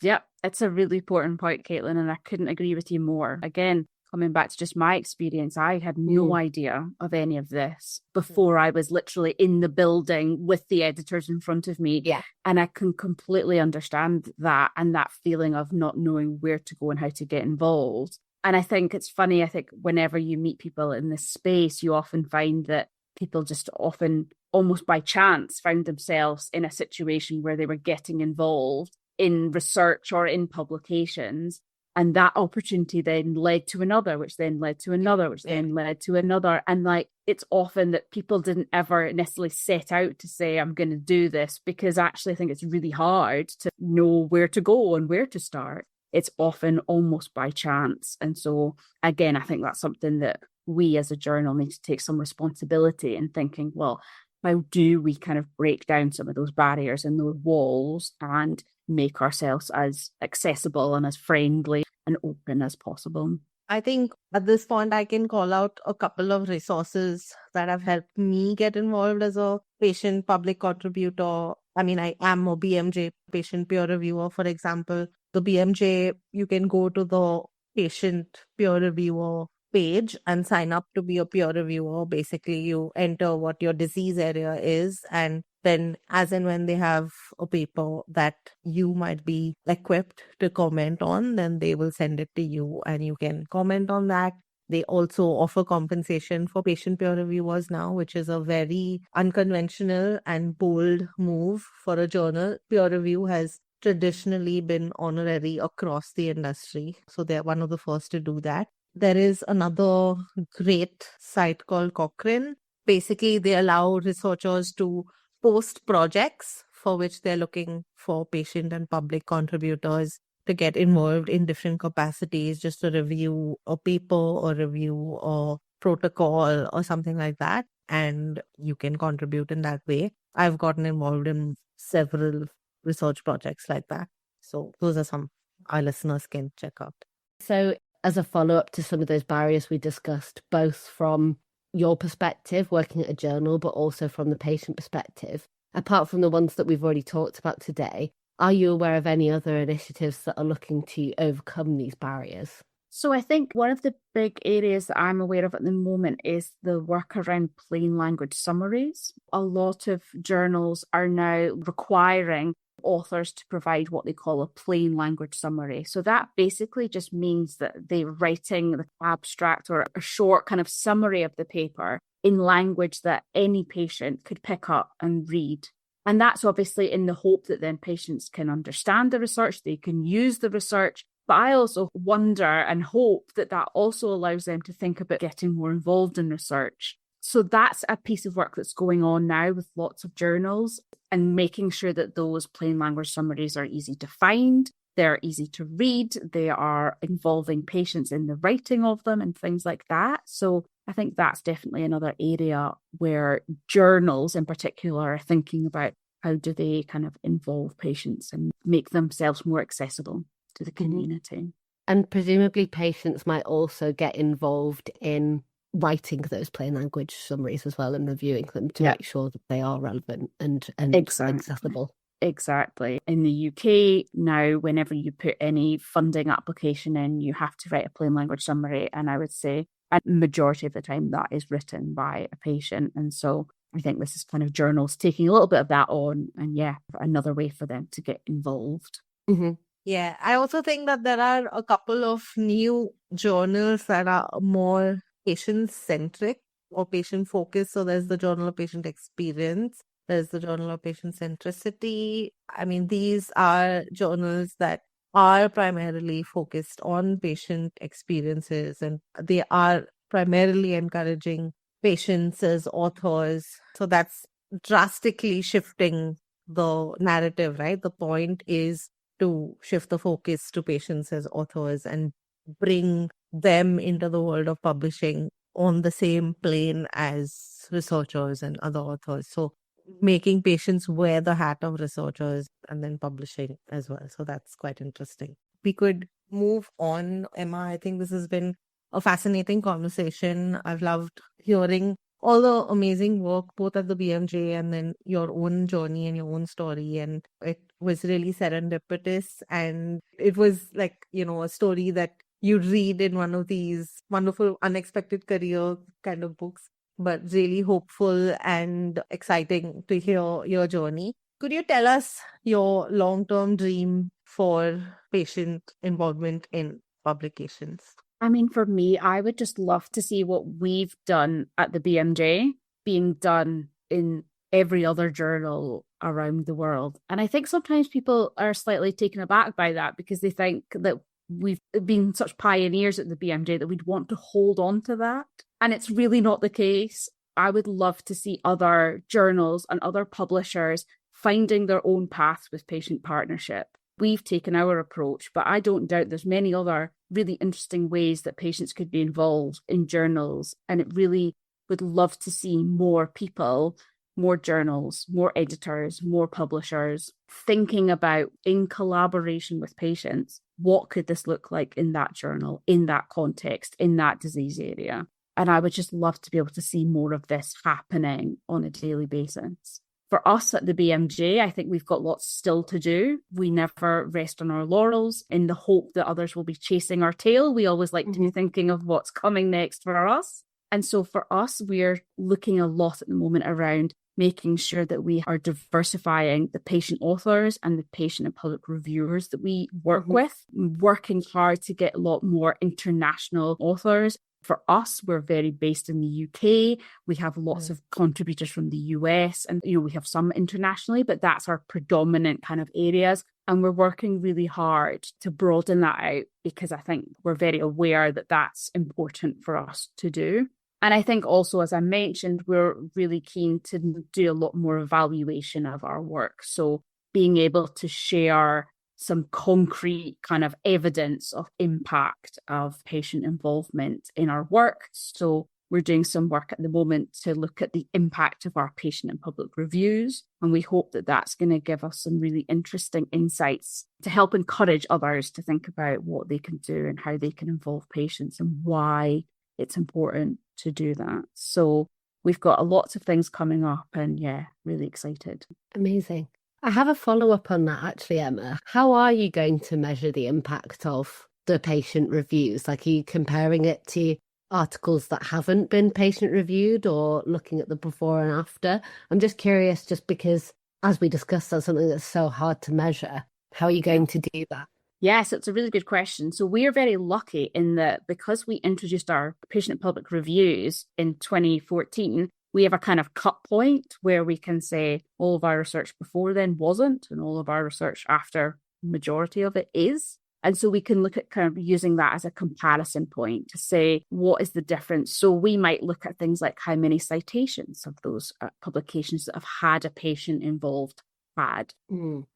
Yeah, it's a really important point, Caitlin, and I couldn't agree with you more. Again, coming back to just my experience, I had no idea of any of this before I was literally in the building with the editors in front of me. Yeah. And I can completely understand that and that feeling of not knowing where to go and how to get involved. And I think it's funny, I think whenever you meet people in this space, you often find that people just often, almost by chance, found themselves in a situation where they were getting involved in research or in publications. And that opportunity then led to another, which then led to another, which then led to another. And it's often that people didn't ever necessarily set out to say, I'm going to do this, because actually I think it's really hard to know where to go and where to start. It's often almost by chance. And so, again, I think that's something that we as a journal need to take some responsibility in thinking, well, how do we kind of break down some of those barriers and those walls and make ourselves as accessible and as friendly and open as possible? I think at this point, I can call out a couple of resources that have helped me get involved as a patient public contributor. I mean, I am a BMJ patient peer reviewer, for example. The BMJ, you can go to the patient peer reviewer page and sign up to be a peer reviewer. Basically, you enter what your disease area is, and then as and when they have a paper that you might be equipped to comment on, then they will send it to you and you can comment on that. They also offer compensation for patient peer reviewers now, which is a very unconventional and bold move for a journal. Peer review has traditionally been honorary across the industry, so they're one of the first to do that. There is another great site called Cochrane. Basically, they allow researchers to post projects for which they're looking for patient and public contributors to get involved in different capacities, just to review a paper or review a protocol or something like that. And you can contribute in that way. I've gotten involved in several research projects like that. So those are some our listeners can check out. So as a follow-up to some of those barriers we discussed, both from your perspective, working at a journal, but also from the patient perspective, apart from the ones that we've already talked about today, are you aware of any other initiatives that are looking to overcome these barriers? So I think one of the big areas that I'm aware of at the moment is the work around plain language summaries. A lot of journals are now requiring authors to provide what they call a plain language summary. So that basically just means that they're writing the abstract or a short kind of summary of the paper in language that any patient could pick up and read. And that's obviously in the hope that then patients can understand the research, they can use the research. But I also wonder and hope that that also allows them to think about getting more involved in research. So that's a piece of work that's going on now with lots of journals, and making sure that those plain language summaries are easy to find, they're easy to read, they are involving patients in the writing of them and things like that. So I think that's definitely another area where journals in particular are thinking about how do they kind of involve patients and make themselves more accessible to the community. And presumably patients might also get involved in writing those plain language summaries as well and reviewing them to make sure that they are relevant and accessible. Exactly. In the UK now, whenever you put any funding application in, you have to write a plain language summary. And I would say a majority of the time that is written by a patient. And so I think this is kind of journals taking a little bit of that on, and another way for them to get involved. Mm-hmm. Yeah, I also think that there are a couple of new journals that are more patient-centric or patient-focused. So there's the Journal of Patient Experience, there's the Journal of Patient Centricity. I mean, these are journals that are primarily focused on patient experiences, and they are primarily encouraging patients as authors. So that's drastically shifting the narrative, right? The point is to shift the focus to patients as authors and bring them into the world of publishing on the same plane as researchers and other authors. So making patients wear the hat of researchers and then publishing as well. So that's quite interesting. We could move on, Emma. I think this has been a fascinating conversation. I've loved hearing all the amazing work, both at the BMJ and then your own journey and your own story. And it was really serendipitous. And it was like, a story that you read in one of these wonderful, unexpected career kind of books, but really hopeful and exciting to hear your journey. Could you tell us your long-term dream for patient involvement in publications? I mean, for me, I would just love to see what we've done at the BMJ being done in every other journal around the world. And I think sometimes people are slightly taken aback by that because they think that we've been such pioneers at the BMJ that we'd want to hold on to that. And it's really not the case. I would love to see other journals and other publishers finding their own paths with patient partnership. We've taken our approach, but I don't doubt there's many other really interesting ways that patients could be involved in journals. And it really would love to see more people, more journals, more editors, more publishers thinking about, in collaboration with patients, what could this look like in that journal, in that context, in that disease area. And I would just love to be able to see more of this happening on a daily basis. For us at the BMJ, I think we've got lots still to do. We never rest on our laurels in the hope that others will be chasing our tail. We always like to be thinking of what's coming next for us. And so for us, we're looking a lot at the moment around making sure that we are diversifying the patient authors and the patient and public reviewers that we work with, working hard to get a lot more international authors. For us, we're very based in the UK. We have lots of contributors from the US and, we have some internationally, but that's our predominant kind of areas. And we're working really hard to broaden that out because I think we're very aware that that's important for us to do. And I think also, as I mentioned, we're really keen to do a lot more evaluation of our work. So being able to share some concrete kind of evidence of impact of patient involvement in our work. So we're doing some work at the moment to look at the impact of our patient and public reviews. And we hope that that's going to give us some really interesting insights to help encourage others to think about what they can do and how they can involve patients and why it's important to do that. So we've got lots of things coming up and really excited. Amazing. I have a follow-up on that actually, Emma. How are you going to measure the impact of the patient reviews? Like, are you comparing it to articles that haven't been patient reviewed or looking at the before and after? I'm just curious, just because as we discussed, that's something that's so hard to measure. How are you going to do that? Yes, it's a really good question. So we are very lucky in that because we introduced our patient and public reviews in 2014, we have a kind of cut point where we can say all of our research before then wasn't, and all of our research after, majority of it is. And so we can look at kind of using that as a comparison point to say, what is the difference? So we might look at things like how many citations of those publications that have had a patient involved had.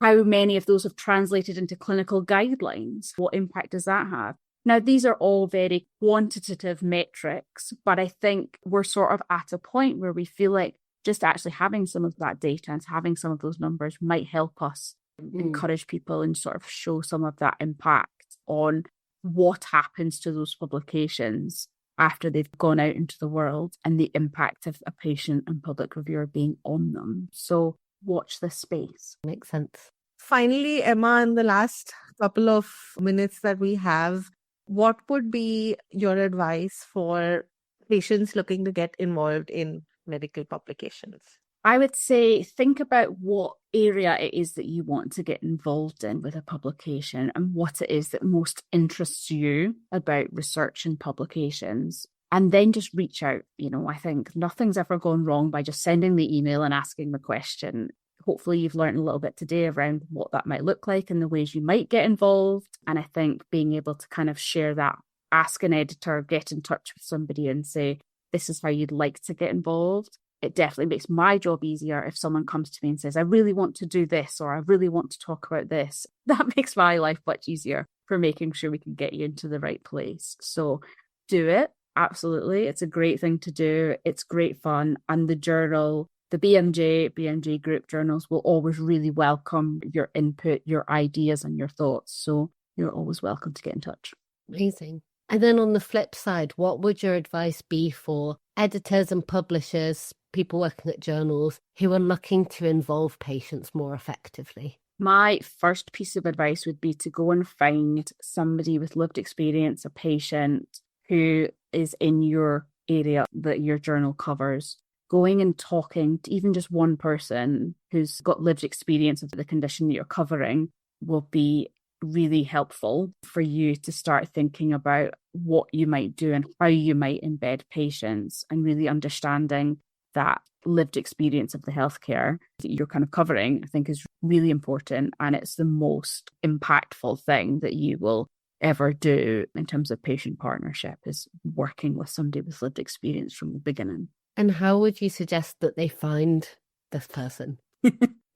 How many of those have translated into clinical guidelines? What impact does that have? Now, these are all very quantitative metrics, but I think we're sort of at a point where we feel like just actually having some of that data and having some of those numbers might help us encourage people and sort of show some of that impact on what happens to those publications after they've gone out into the world and the impact of a patient and public reviewer being on them. So watch this space. Makes sense. Finally, Emma, in the last couple of minutes that we have, what would be your advice for patients looking to get involved in medical publications? I would say think about what area it is that you want to get involved in with a publication and what it is that most interests you about research and publications. And then just reach out. I think nothing's ever gone wrong by just sending the email and asking the question. Hopefully you've learned a little bit today around what that might look like and the ways you might get involved. And I think being able to kind of share that, ask an editor, get in touch with somebody and say, this is how you'd like to get involved. It definitely makes my job easier if someone comes to me and says, I really want to do this, or I really want to talk about this. That makes my life much easier for making sure we can get you into the right place. So do it. Absolutely. It's a great thing to do. It's great fun. And the journal, the BMJ Group journals will always really welcome your input, your ideas and your thoughts. So you're always welcome to get in touch. Amazing. And then on the flip side, what would your advice be for editors and publishers, people working at journals who are looking to involve patients more effectively? My first piece of advice would be to go and find somebody with lived experience, a patient who is in your area that your journal covers. Going and talking to even just one person who's got lived experience of the condition that you're covering will be really helpful for you to start thinking about what you might do and how you might embed patients, and really understanding that lived experience of the healthcare that you're kind of covering, I think is really important. And it's the most impactful thing that you will ever do in terms of patient partnership, is working with somebody with lived experience from the beginning. And how would you suggest that they find this person?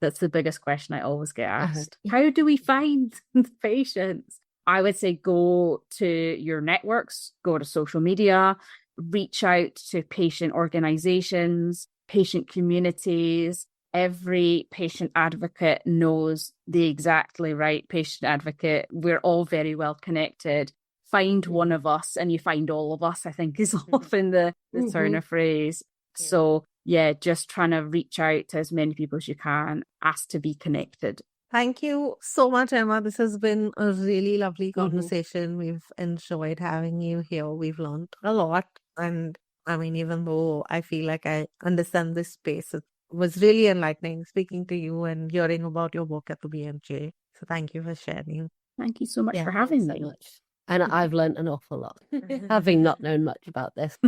That's the biggest question I always get asked. How do we find patients? I would say go to your networks, go to social media, reach out to patient organizations, patient communities. Every patient advocate knows the exactly right patient advocate. We're all very well connected. Find one of us and you find all of us, I think is often the turn of phrase. So yeah, just trying to reach out to as many people as you can, ask to be connected. Thank you so much, Emma. This has been a really lovely Mhm. conversation. We've enjoyed having you here. We've learned a lot. And I mean, even though I feel like I understand this space, it was really enlightening speaking to you and hearing about your work at the BMJ. So thank you for sharing. Thank you so much Yeah, for having thanks so me. much. And I've learned an awful lot, having not known much about this.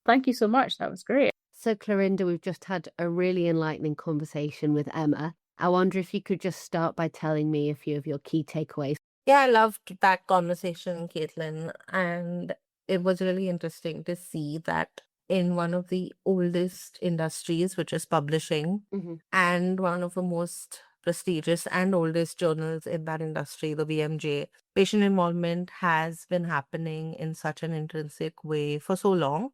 Thank you so much. That was great. So, Clarinda, we've just had a really enlightening conversation with Emma. I wonder if you could just start by telling me a few of your key takeaways. Yeah, I loved that conversation, Caitlin. And it was really interesting to see that in one of the oldest industries, which is publishing, and one of the most prestigious and oldest journals in that industry, the BMJ, patient involvement has been happening in such an intrinsic way for so long.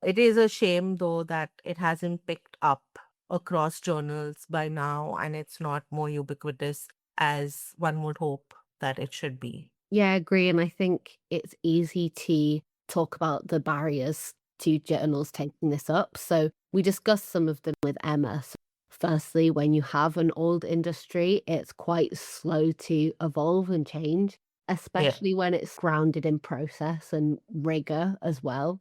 It is a shame, though, that it hasn't picked up across journals by now and it's not more ubiquitous as one would hope that it should be. Yeah, I agree. And I think it's easy to talk about the barriers to journals taking this up. So we discussed some of them with Emma. So firstly, when you have an old industry, it's quite slow to evolve and change, especially when it's grounded in process and rigor as well.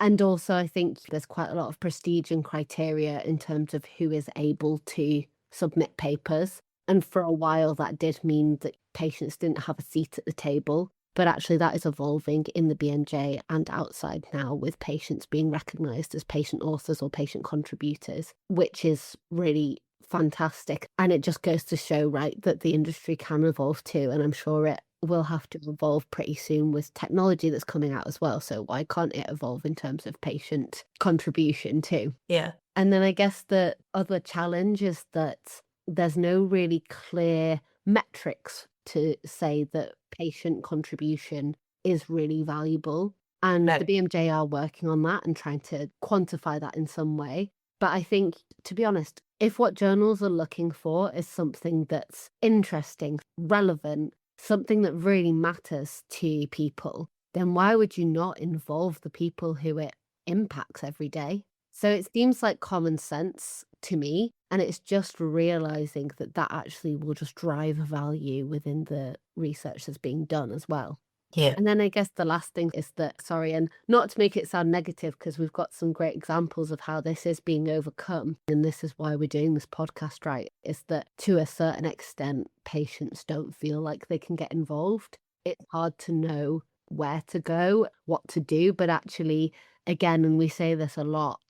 And also, I think there's quite a lot of prestige and criteria in terms of who is able to submit papers. And for a while, that did mean that patients didn't have a seat at the table. But actually, that is evolving in the BMJ and outside now, with patients being recognised as patient authors or patient contributors, which is really fantastic. And it just goes to show, right, that the industry can evolve too. And I'm sure it will have to evolve pretty soon with technology that's coming out as well. So why can't it evolve in terms of patient contribution too? Yeah. And then I guess the other challenge is that there's no really clear metrics to say that patient contribution is really valuable. And the BMJ are working on that and trying to quantify that in some way. But I think, to be honest, if what journals are looking for is something that's interesting, relevant, something that really matters to people, then why would you not involve the people who it impacts every day? So it seems like common sense to me, and it's just realizing that that actually will just drive value within the research that's being done as well. Yeah. And then I guess the last thing is that, sorry, and not to make it sound negative, because we've got some great examples of how this is being overcome, and this is why we're doing this podcast, right, is that to a certain extent, patients don't feel like they can get involved. It's hard to know where to go, what to do, but actually, again, and we say this a lot,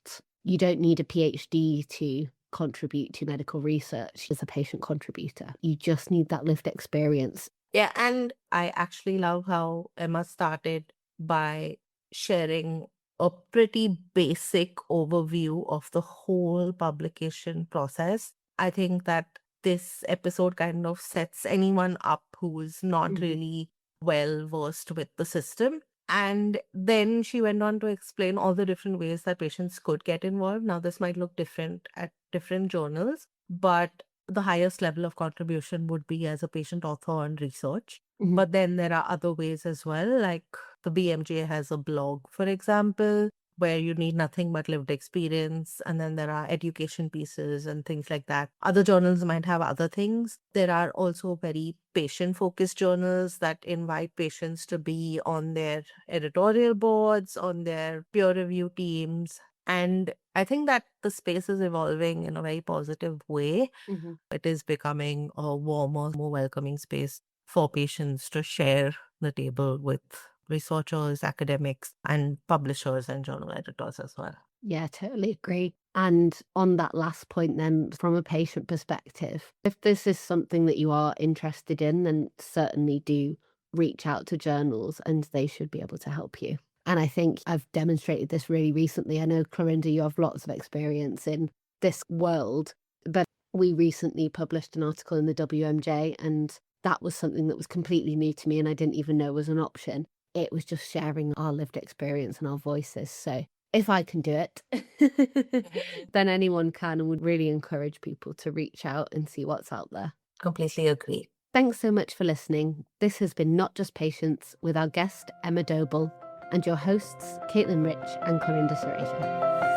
you don't need a PhD to contribute to medical research as a patient contributor. You just need that lived experience. Yeah, and I actually love how Emma started by sharing a pretty basic overview of the whole publication process. I think that this episode kind of sets anyone up who is not really well versed with the system. And then she went on to explain all the different ways that patients could get involved. Now, this might look different at different journals, but the highest level of contribution would be as a patient author on research. But then there are other ways as well, like the BMJ has a blog, for example, where you need nothing but lived experience. And then there are education pieces and things like that. Other journals might have other things. There are also very patient-focused journals that invite patients to be on their editorial boards, on their peer review teams. And I think that the space is evolving in a very positive way. It is becoming a warmer, more welcoming space for patients to share the table with researchers, academics, and publishers and journal editors as well. Yeah, totally agree. And on that last point then, from a patient perspective, if this is something that you are interested in, then certainly do reach out to journals and they should be able to help you. And I think I've demonstrated this really recently. I know, Clarinda, you have lots of experience in this world, but we recently published an article in the WMJ, and that was something that was completely new to me and I didn't even know was an option. It was just sharing our lived experience and our voices. So if I can do it, then anyone can, and would really encourage people to reach out and see what's out there. Completely agree. Thanks so much for listening. This has been Not Just Patients with our guest, Emma Doble, and your hosts, Caitlin Rich and Clarinda Sureja.